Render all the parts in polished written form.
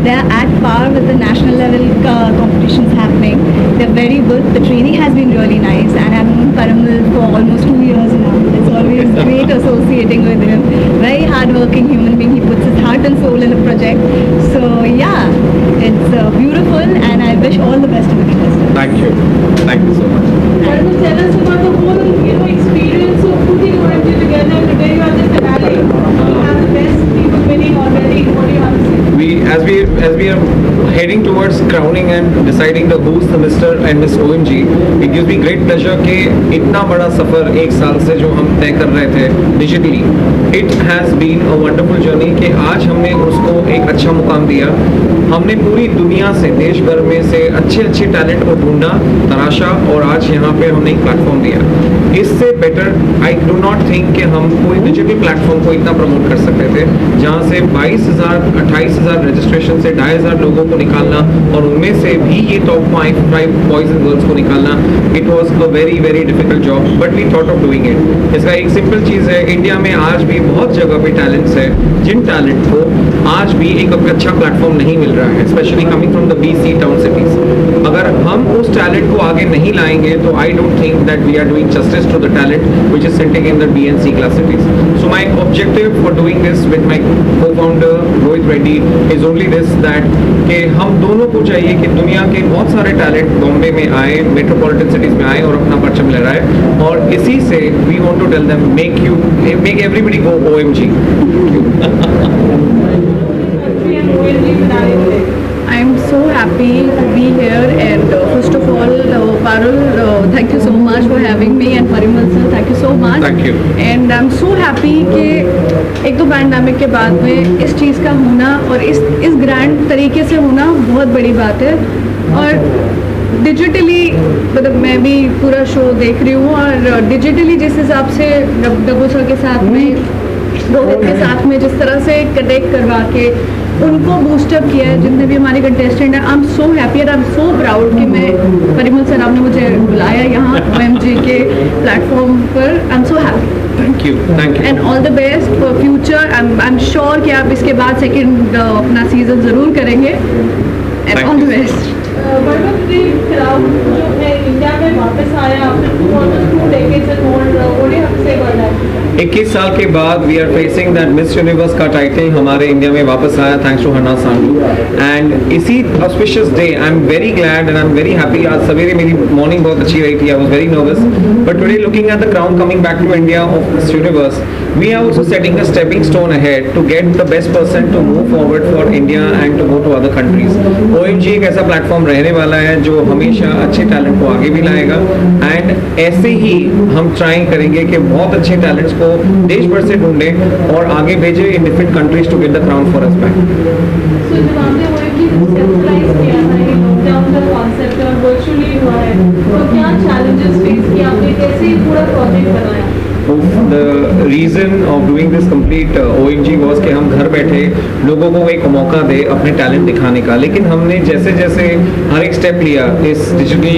They are at par with the national level competitions happening. They're very good. The training has been really nice, and I've known Parimal for almost 2 years now. It's always great associating with him. Very hardworking human being. He puts his heart and soul in a project. So yeah, it's beautiful, and I wish all the best to the contestants. Thank you. Thank you so much. And tell us about the whole, experience of putting OMG together. Today you are the finale. You have the best people winning already. What do you have to say? As we are heading towards crowning and deciding the who's the Mr. and Miss OMG, it gives me great pleasure कि इतना बड़ा सफ़र एक साल से जो हम तय कर रहे थे digitally, it has been a wonderful journey कि आज हमने उसको एक अच्छा मुकाम दिया. हमने पूरी दुनिया से, देश भर में से अच्छे टैलेंट को ढूंढा, तराशा और आज यहाँ पे हमने एक प्लेटफॉर्म दिया. इससे better I do not think कि हम कोई डिजिटल प्लेटफॉर्म को इतना प्रमोट कर सकते थे, जहाँ से 22,000 28,000 रजिस्ट्रेशन से 2,500 लोगों को निकालना और उनमें से भी ये टॉप 5 बॉयज़ एंड गर्ल्स को निकालना. It was a very difficult job, but we thought of doing it. इसका एक सिंपल चीज़ है, इंडिया में आज भी बहुत जगह पे टैलेंट्स है जिन टैलेंट को आज भी एक अच्छा प्लेटफॉर्म नहीं मिल रहा है, specially coming from the BC town cities. अगर हम उस टैलेंट को आगे नहीं लाएंगे तो I don't think that we are doing justice to the talent which is sitting in the B and C class cities. So my objective for doing this with my co-founder Rohit Reddy is only this, that कि हम दोनों को चाहिए कि दुनिया के बहुत सारे टैलेंट बॉम्बे में आए, मेट्रोपॉलिटन सिटीज़ में आए और अपना परचम लहराए, और इसी से we want to tell them make everybody go OMG. I'm so happy to be here, and first of all, Parul, thank you so much for having me, and Parimal sir, thank you so much. Thank you. And I'm so happy कि एक तो pandemic के बाद में इस चीज़ का होना और इस ग्रैंड तरीके से होना बहुत बड़ी बात है. और डिजिटली मतलब मैं भी पूरा शो देख रही हूँ, और डिजिटली जिस हिसाब से डब्बू सर के साथ में, रोहित के साथ में जिस तरह से कनेक्ट करवा के उनको बूस्टअप किया है, जितने भी हमारे कंटेस्टेंट हैं. I am so happy and I am so proud कि मैं परिमल सर आपने मुझे बुलाया यहाँ OMG के प्लेटफॉर्म पर. I am so happy. Thank you. And all the best for future. I am sure कि आप इसके बाद सेकेंड अपना सीजन ज़रूर करेंगे, and all the best. Crowd जो है इंडिया में वापस आया after almost 2 decades and more, what do you have to say about that? 21 साल के बाद we are facing that Miss Universe का टाइटल हमारे इंडिया में वापस आया, थैंक्स टू हन्ना सांडू. एंड इसी auspicious day I am very glad and I am very happy. आज सवेरे मेरी मॉर्निंग बहुत अच्छी रही थी, I was very nervous, but today looking at the crown coming back to India of Miss Universe, we are also setting a stepping stone ahead to get the best person to move forward for India and to go to other countries. OMG एक ऐसा platform रहने वाला है जो हमेशा अच्छे talent को आगे भी लाएगा, एंड ऐसे ही हम ट्राई करेंगे कि बहुत अच्छे टैलेंट्स को देश भर से ढूंढें और आगे भेजें इन different countries to get the crown for us back. So जब आपने OMG कंसेप्टलाइज किया था, लॉकडाउन का कॉन्सेप्ट और वर्चुअली हुआ है, तो क्या चैलेंजेस फेस किए आपने, कैसे पूरा प्रोजेक्ट बनाया? The reason of doing this complete OMG was कि हम घर बैठे लोगों को एक मौका दे अपने टैलेंट दिखाने का. लेकिन हमने जैसे जैसे हर एक स्टेप लिया इस डिजिटल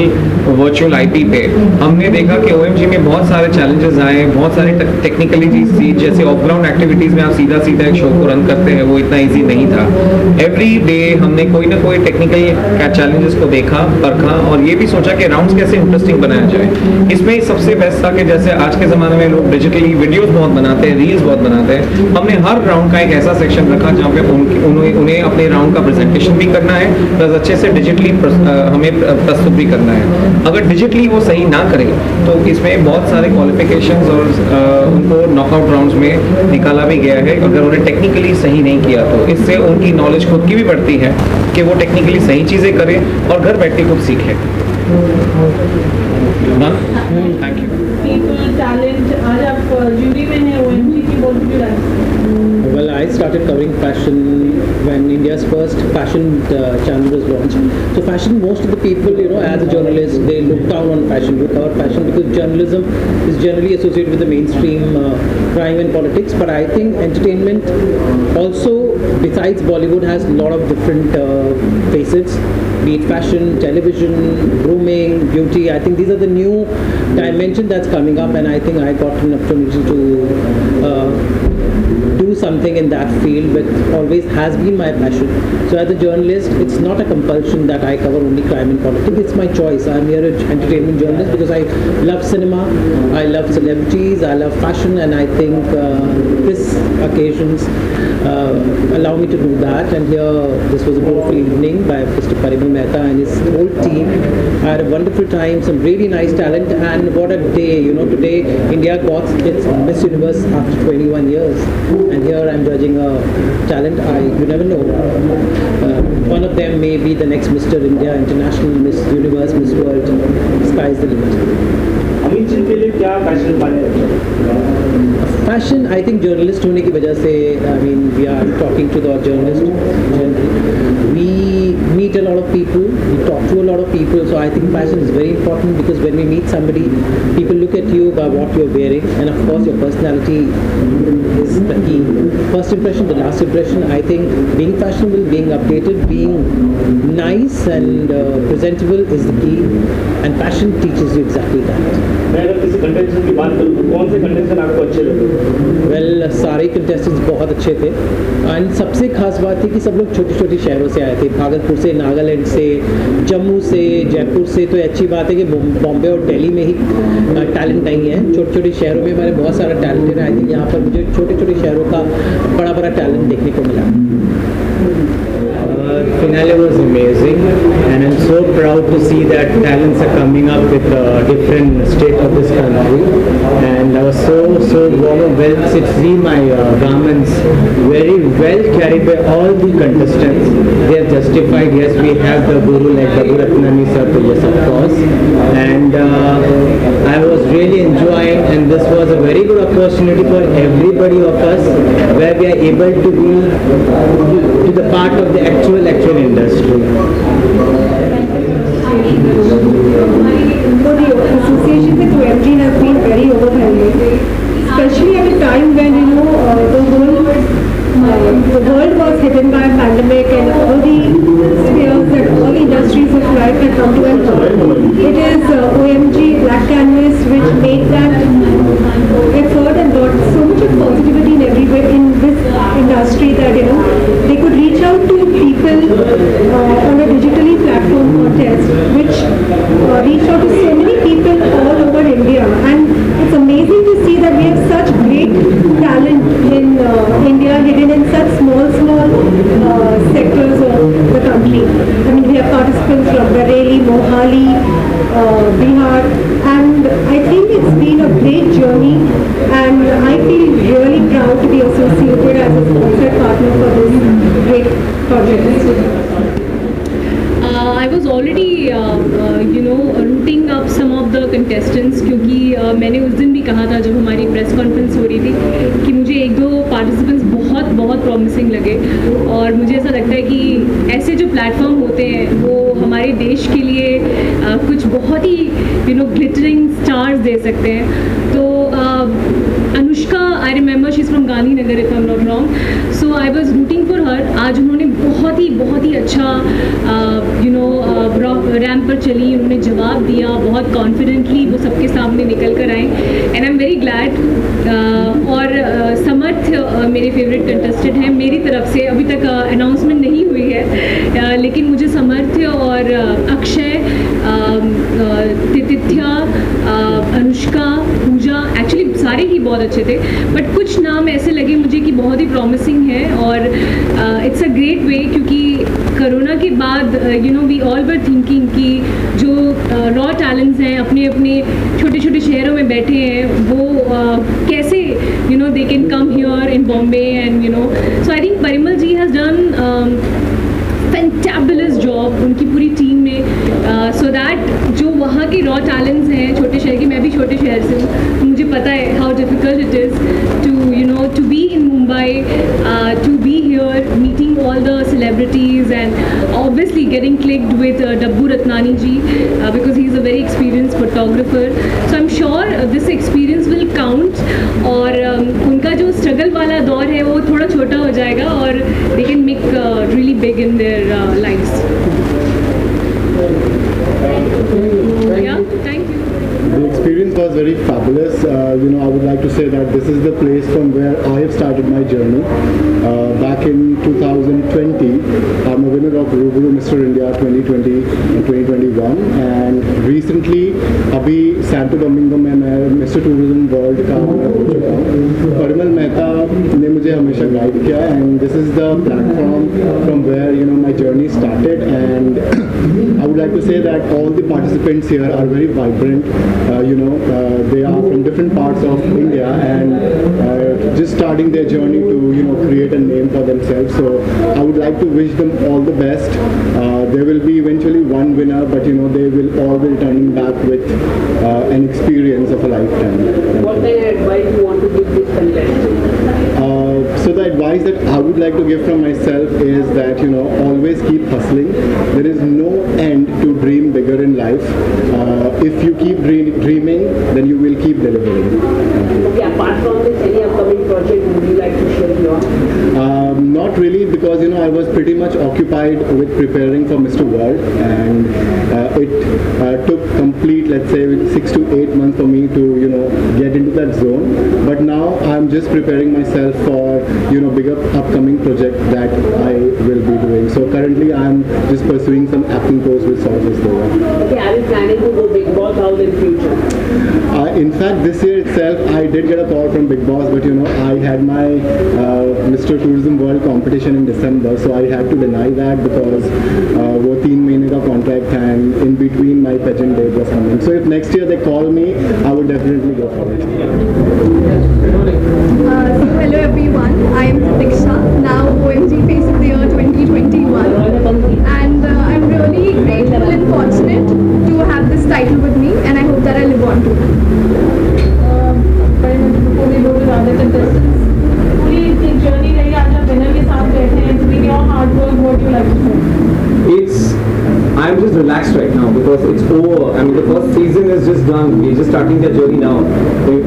वर्चुअल IP पे, हमने देखा कि OMG में बहुत सारे चैलेंजेस आए, बहुत सारी टेक्निकलिटीज थी. जैसे ऑफ ग्राउंड एक्टिविटीज़ में आप सीधा एक शो को रन करते हैं, वो इतना ईजी नहीं था. एवरी डे हमने कोई ना कोई टेक्निकल चैलेंजेस को देखा, परखा, और ये भी सोचा कि राउंड्स कैसे इंटरेस्टिंग बनाया जाए. इसमें सबसे बेस्ट था कि जैसे आज के ज़माने में लोग डिजिटली वीडियोस बहुत बनाते हैं, रील्स बहुत बनाते हैं, हमने हर राउंड का एक ऐसा सेक्शन रखा जहाँ पे उन्हें अपने राउंड का प्रेजेंटेशन भी करना है, प्लस अच्छे से डिजिटली हमें प्रस्तुत भी करना है. अगर डिजिटली वो सही ना करें तो इसमें बहुत सारे क्वालिफिकेशंस और उनको नॉकआउट राउंड्स में निकाला भी गया है. अगर उन्हें टेक्निकली सही नहीं किया तो इससे उनकी नॉलेज खुद की भी बढ़ती है कि वो टेक्निकली सही चीज़ें करें और घर बैठ के खुद सीखें. Thank you. People, talent, आज आप जूरी में हैं OMG की, what would you like? Well, I started covering fashion when India's first fashion channel was launched. So fashion, most of the people, as a journalist, they look down on fashion. We cover fashion because journalism is generally associated with the mainstream crime and politics. But I think entertainment also, besides Bollywood, has a lot of different facets. Be it fashion, television, grooming, beauty. I think these are the new dimension that's coming up, and I think I got an opportunity to do do something in that field, which always has been my passion. So as a journalist, it's not a compulsion that I cover only crime and politics. It's my choice. I'm here as entertainment journalist because I love cinema, I love celebrities, I love fashion, and I think this occasions allow me to do that. And here, this was a beautiful evening by Mr. Parimal Mehta and his whole team. I had a wonderful time, some really nice talent, and what a day, today India got its Miss Universe after 21 years, and here I'm judging a talent. You never know. One of them may be the next Mr. India, International Miss Universe, Miss World. Sky's the limit. Amit ji के लिए क्या passion पाए? Fashion, I think journalist होने की वजह से, I mean, we are talking to the journalist. We meet a lot of people, we talk to a lot of people, so I think fashion is very important because when we meet somebody, people look at you by what you're wearing, and of course your personality is the key. First impression, the last impression. I think being fashionable, being updated, being nice and presentable is the key, and fashion teaches you exactly that. मैं अगर किसी contestant की बात करूँ तो कौन से contestant आपको अच्छे लगे? वेल सारे कंटेस्टेंट्स बहुत अच्छे थे, एंड सबसे खास बात थी कि सब लोग छोटे छोटे शहरों से आए थे, भागलपुर से, नागालैंड से, जम्मू से, जयपुर से। तो अच्छी बात है कि बॉम्बे और दिल्ली में ही टैलेंट नहीं है, छोटे छोटे शहरों में हमारे बहुत सारा टैलेंट है। आई थिंक यहाँ पर मुझे छोटे छोटे शहरों का बड़ा बड़ा टैलेंट देखने को मिला। Finale was amazing, and I'm so proud to see that talents are coming up with different state of this country, and I was so overwhelmed to see my garments very well carried by all the contestants. They have justified, yes, we have the guru like Dabbu Ratnani sir, yes, of course, and I was really enjoying, and this was a very good opportunity for everybody of us, where we are able to be to the part of the actual industry. So the association with OMG has been very overwhelming, especially at a time when the world was hit by a pandemic and all the spheres that all the industries of life had come to an end. It is OMG Black Canvas which made that effort and got so much of positivity in everywhere in this industry that they could reach out to people on a digitally platform contest, which reached out to so many people all over India, and it's amazing to see that we have such great talent in India hidden in such small sectors of the country. I mean, we have participants from Bareilly, Mohali, Bihar, and I think it's been a great journey, and I feel really proud to be associated as a sponsored partner for this great project. I was already rooting up some of the contestants, क्योंकि मैंने उस दिन भी कहा था जब हमारी press conference हो रही थी कि मुझे एक दो पार्टिसिपेंट्स बहुत प्रॉमिसिंग लगे, और मुझे ऐसा लगता है कि ऐसे जो प्लेटफॉर्म होते हैं वो हमारे देश के लिए कुछ बहुत ही ग्लिटरिंग स्टार्स दे सकते हैं। तो Anushka, I remember she is from Gandhinagar if I am not wrong, so I was rooting for her. आज उन्होंने बहुत ही अच्छा रैंप पर चली, उन्होंने जवाब दिया बहुत कॉन्फिडेंटली, वो सबके सामने निकल कर आए, and I am very glad. और समर्थ मेरे फेवरेट कंटेस्टेंट हैं मेरी तरफ से, अभी तक अनाउंसमेंट नहीं हुई है, लेकिन मुझे समर्थ और अक्षय, तिथिया, अनुष्का, पूजा, एक्चुअली सारे ही बहुत अच्छे थे, बट कुछ नाम ऐसे लगे मुझे कि बहुत ही प्रॉमिसिंग है, और इट्स अ ग्रेट वे, क्योंकि कोरोना के बाद वी ऑल वर थिंकिंग कि जो रॉ टैलेंट्स हैं अपने छोटे छोटे शहरों में बैठे हैं, वो कैसे they can come here in Bombay, and so I think Parimal ji has done fantabulous job उनकी पूरी टीम ने, सो दैट जो वहाँ के रॉ टैलेंट्स हैं छोटे शहर के, मैं भी छोटे शहर से हूँ, तो मुझे पता है how difficult it is to be in Mumbai, to be here meeting all the celebrities and obviously getting clicked with Dabbu Ratnani ji because he is a very experienced photographer, so I'm sure this experience will count, और उनका जो struggle वाला दौर है वो थोड़ा छोटा हो जाएगा, और they can make really big in their lives. Yeah, thank you. The experience was very fabulous. would like to say that this is the place from where I have started my journey. Back in 2020, I'm a winner of Rubru Mr. India 2020 and 2021, and recently अभी Santo Domingo में मैं Mr. Tourism World का winner हो चुका हूँ. परिमल मेहता ने मुझे हमेशा गाइड किया, and this is the platform from where my journey started. And I would like to say that all the participants here are very vibrant. They are from different parts of India and just starting their journey to create a name for themselves. So I would like to wish them all the best. There will be eventually one winner, but they will all be returning back with an experience of a lifetime. What kind of advice you want to give this contestant? So the advice that I would like to give from myself is that always keep hustling. There is no end to dream bigger in life. If you keep dreaming, then you will keep delivering. Okay, apart from this, any upcoming project would you like to share your? Not really, because I was pretty much occupied with preparing for Mr. World, and it took complete, let's say, 6 to 8 months for me to get into that zone. But now I'm just preparing myself for bigger upcoming project that I will be doing. So currently I'm just pursuing some acting course with Saurabh Deva. Okay, are you planning to go Big Boss House in future? In fact, this year itself, I did get a call from Big Boss, but I had my Mr. Tourism World competition in December, so I had to deny that because वो 3 महीने का contract and in between my pageant date was coming. So if next year they call me, I would definitely go for it. Hello everyone, I am Diksha, now OMG Face of the Year 2021, and I'm really grateful and fortunate to have this title with me, and I hope that I live on to it. Before we go to the other contestants, पूरी एक journey रही, आज आप winner के साथ बैठे हैं, it's been your hard work, what do you like to say? I'm just relaxed right now because it's over. I mean, the first season is just done. We're just starting the journey now.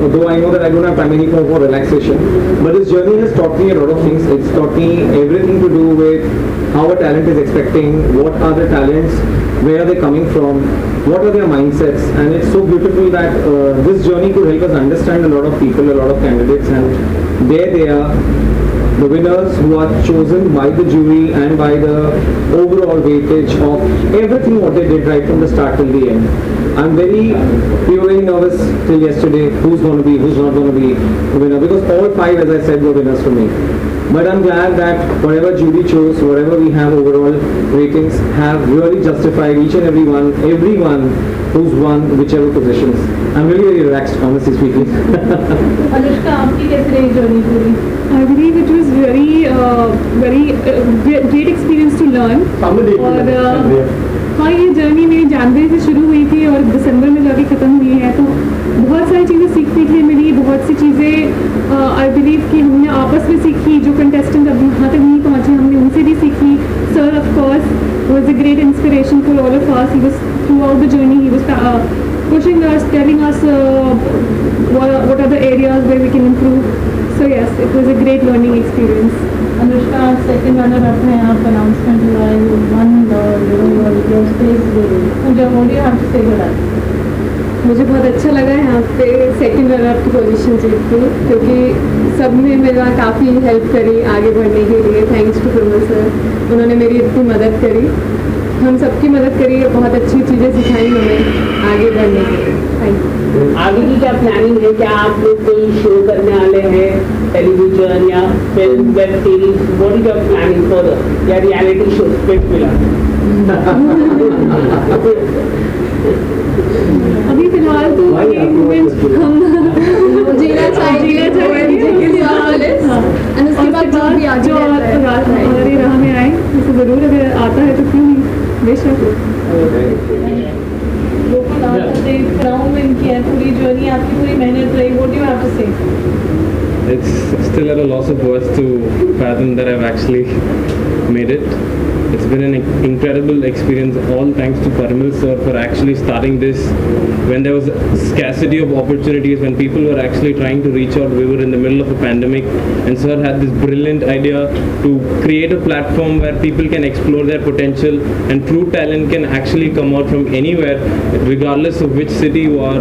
Although I know that I don't have time anymore for relaxation, but this journey has taught me a lot of things. It's taught me everything to do with how a talent is expecting, what are the talents, where are they coming from, what are their mindsets, and it's so beautiful that this journey could help us understand a lot of people, a lot of candidates, and there they are. The winners who are chosen by the jury and by the overall weightage of everything what they did right from the start till the end. We were very nervous till yesterday, who's going to be, who's not going to be the winner, because all 5, as I said, were winners for me. But I'm glad that whatever jury chose, whatever we have overall ratings, have really justified each and everyone who's won whichever positions. I'm really very relaxed, honestly speaking. Anushka, आपकी कैसी रही journey पूरी? I believe it was very great experience to learn. और हाँ, ये journey मेरी जनवरी से शुरू हुई थी और दिसंबर में जाके ख़त्म हुई है, तो बहुत सारी चीज़ें सीखने के लिए मिली, बहुत सी चीज़ें आई बिलीव कि हमने आपस में सीखी, जो कंटेस्टेंट अब यहाँ तक नहीं पहुँचे हमने उनसे भी सीखी. Sir of course was a great inspiration for all of us. He was through out the journey, he was pushing us, telling us what are the areas where we can improve. So yes, it was a great learning experience. Anushka, second runner up है, आप announcement हुआ है, you won your space. Puja, what do you have to say for that? मुझे बहुत अच्छा लगा यहाँ पे सेकंड रनर अप की पोजीशन जीत के, क्योंकि सब ने मेरा काफ़ी हेल्प करी आगे बढ़ने के लिए. थैंक्स टू प्रमोद सर, उन्होंने मेरी इतनी मदद करी, हम सबकी मदद करी, बहुत अच्छी चीज़ें सिखाई हमें आगे बढ़ने के लिए. Thank you. आगे की क्या प्लानिंग है? क्या आप लोग कोई शो करने वाले हैं, टेलीविजन या film, web series? What is your planning for या रियलिटी शो स्क्रिप्ट मिला? अभी फिलहाल तो ये मूवमेंट्स हम जीना चाहिए और उसके बाद जो भी आगे हमारी राह में आए उसे ज़रूर, अगर आता है तो क्यों नहीं, बेशक. लोगों ने क्राउन विन किया है, पूरी जर्नी आपकी पूरी मेहनत रही, what do you have to say? It's still at a loss of words to fathom that I've actually made it. It's been an incredible experience. All thanks to Parimal sir for actually starting this when there was scarcity of opportunities, when people were actually trying to reach out. We were in the middle of a pandemic, and sir had this brilliant idea to create a platform where people can explore their potential, and true talent can actually come out from anywhere, regardless of which city you are.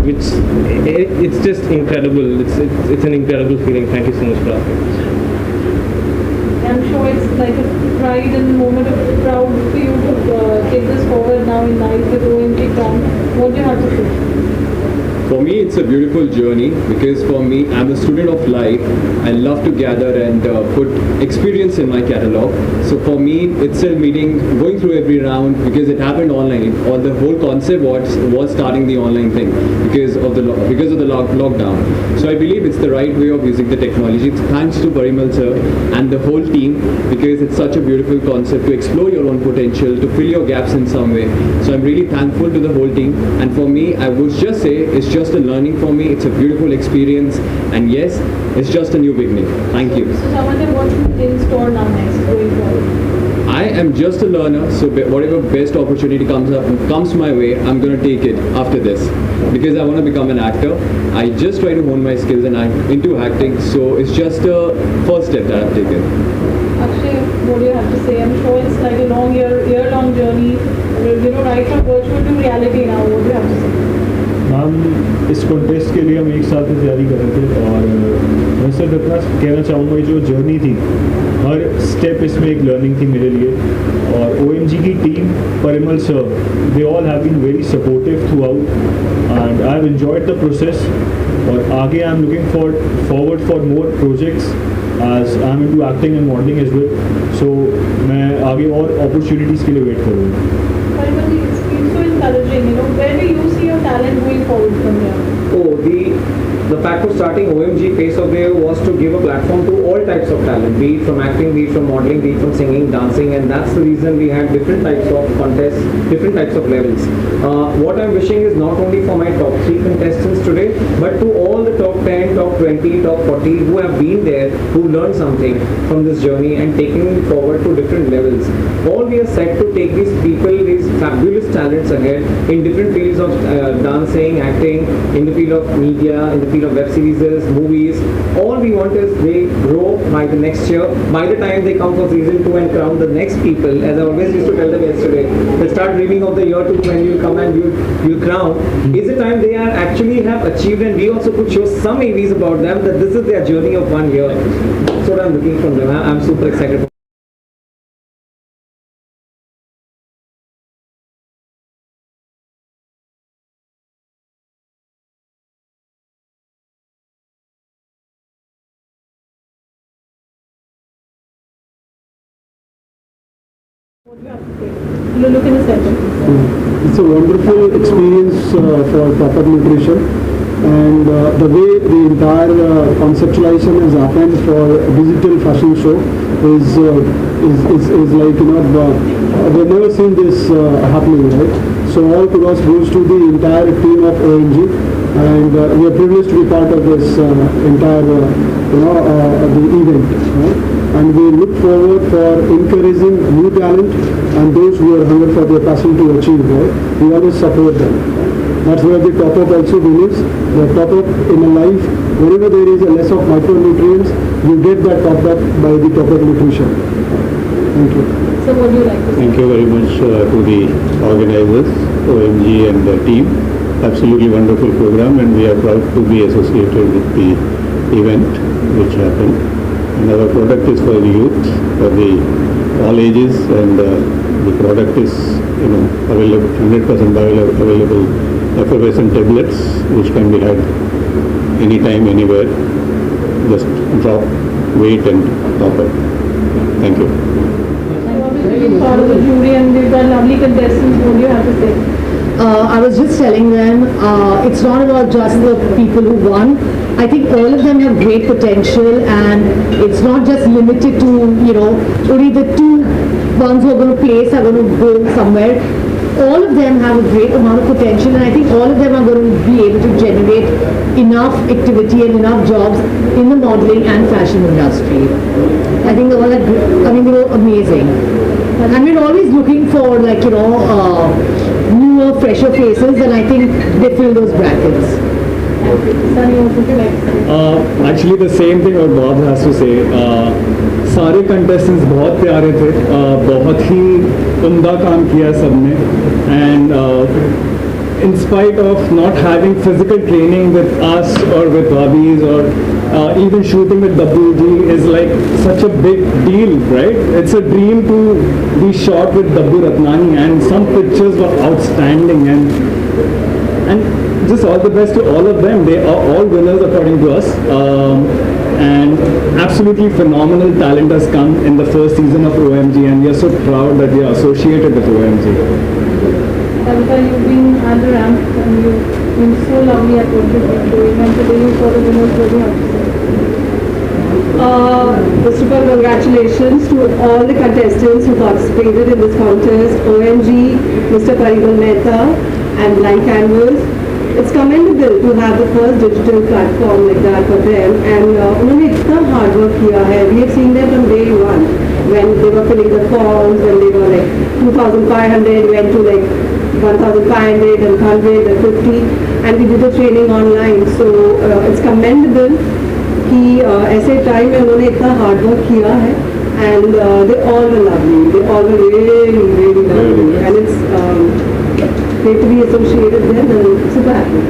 It's just incredible. It's an incredible feeling. Thank you so much for asking. I'm sure it's like a pride and moment of proud for you to take this forward now in life with OMG Crown. What do you have to say? For me, it's a beautiful journey because for me, I'm a student of life. I love to gather and put experience in my catalog. So for me, it's a meeting, going through every round because it happened online. Or the whole concept was starting the online thing because of the lockdown. So I believe it's the right way of using the technology. It's thanks to Parimal sir and the whole team because it's such a beautiful concept to explore your own potential, to fill your gaps in some way. So I'm really thankful to the whole team. And for me, I would just say it's just a learning for me. It's a beautiful experience, and yes, it's just a new beginning. Thank you. So Samantha, what's in store now next going forward? I am just a learner, so whatever best opportunity comes my way, I'm gonna take it after this because I want to become an actor. I just try to hone my skills and I'm into acting, so it's just a first step that I've taken. Akshay, what do you have to say? I'm sure it's like a year-long journey, right from virtual to reality now. What do you have to say? हम इस contest के लिए हम एक साथ में तैयारी कर रहे थे और मैं सिर्फ इतना कहना चाहूँगा जो जर्नी थी हर स्टेप इसमें एक लर्निंग थी मेरे लिए और OMG की team Parimal sir they all have been very supportive throughout and I have enjoyed the process और आगे I am looking forward for more projects as I am into acting and modelling as well so मैं आगे और opportunities के लिए wait करूँगा Encouraging, where do you see your talent going forward from here? Oh, the fact of starting OMG Face of Wave was to give a platform to all types of talent, be it from acting, be it from modeling, be it from singing, dancing, and that's the reason we had different types of contests, different types of levels. What I'm wishing is not only for my top 3 contestants today, but to all the top 10, top 20, top 40 who have been there, who learned something from this journey and taking it forward to different levels. All we are set to take these people, these fabulous talents ahead in different fields of dancing, acting, in the field of media, in the field of web series, movies. All we want is they grow by the next year. By the time they come for season 2 and crown the next people, as I always used to tell them yesterday, they'll start dreaming of the year 2 when you'll come and you'll crown. Is the time they are actually have achieved, and we also could show some AVs about them that this is their journey of 1 year. That's what I'm looking from them. I'm super excited. Look in the center. It's a wonderful experience for proper nutrition, and the way the entire conceptualization has happened for digital fashion show is like we've never seen this happening, right? So all kudos goes to the entire team of OMG, and we are privileged to be part of this entire the event, right? And we look forward for encouraging new talent and those who are hungry for their passion to achieve, right? We always support them. That's where the top-up also believes. The top-up in a life, whenever there is a less of micronutrients, you get that top-up by the top-up nutrition. Thank you. So what do you like to say? Thank you very much to the organizers, OMG and the team. Absolutely wonderful program, and we are proud to be associated with the event which happened. And our product is for the youth, for the all ages, and the product is available 100% available effervescent tablets which can be had anytime, anywhere. Just drop, wait, and top up. Thank you. Being part of the jury and we've got lovely contestants. What do you have to say? I was just telling them, it's not about just the people who won. I think all of them have great potential, and it's not just limited to, only the 2 ones who are going to place are going to go somewhere. All of them have a great amount of potential, and I think all of them are going to be able to generate enough activity and enough jobs in the modeling and fashion industry. I think they were amazing. And we're always looking for like, you know, newer, fresher faces, and I think they fill those brackets. Sunny, what would you like to say? Actually the same thing what Bob has to say. सारे contestants बहुत प्यारे थे, बहुत ही उम्दा काम किया सबने, and in spite of not having physical training with us or with Bobbies or even shooting with Dabbuji is like such a big deal, right? It's a dream to be shot with Dabbu Ratnani, and some pictures were outstanding, and just all the best to all of them. They are all winners according to us, and absolutely phenomenal talent has come in the first season of OMG, and we are so proud that we are associated with OMG. Kavita, you've been at the ramp and you've been so lovely at what you've been doing, and today you saw the winners. What do you have to say? First of all, congratulations to all the contestants who participated in this contest, OMG, Mr. Parimal Mehta and Blank Canvas. It's commendable to have the first digital platform like that for them, and उन्होंने इतना hard work किया है. We have seen them from day one when they were filling the forms, when they were like 2,500 went to like 1,500 and 100 and 50, and we did the training online. So it's commendable कि ऐसे time में उन्होंने इतना hard work किया है, and they all were lovely. They all were really, really lovely, and it's great to be associated with them, and super happy.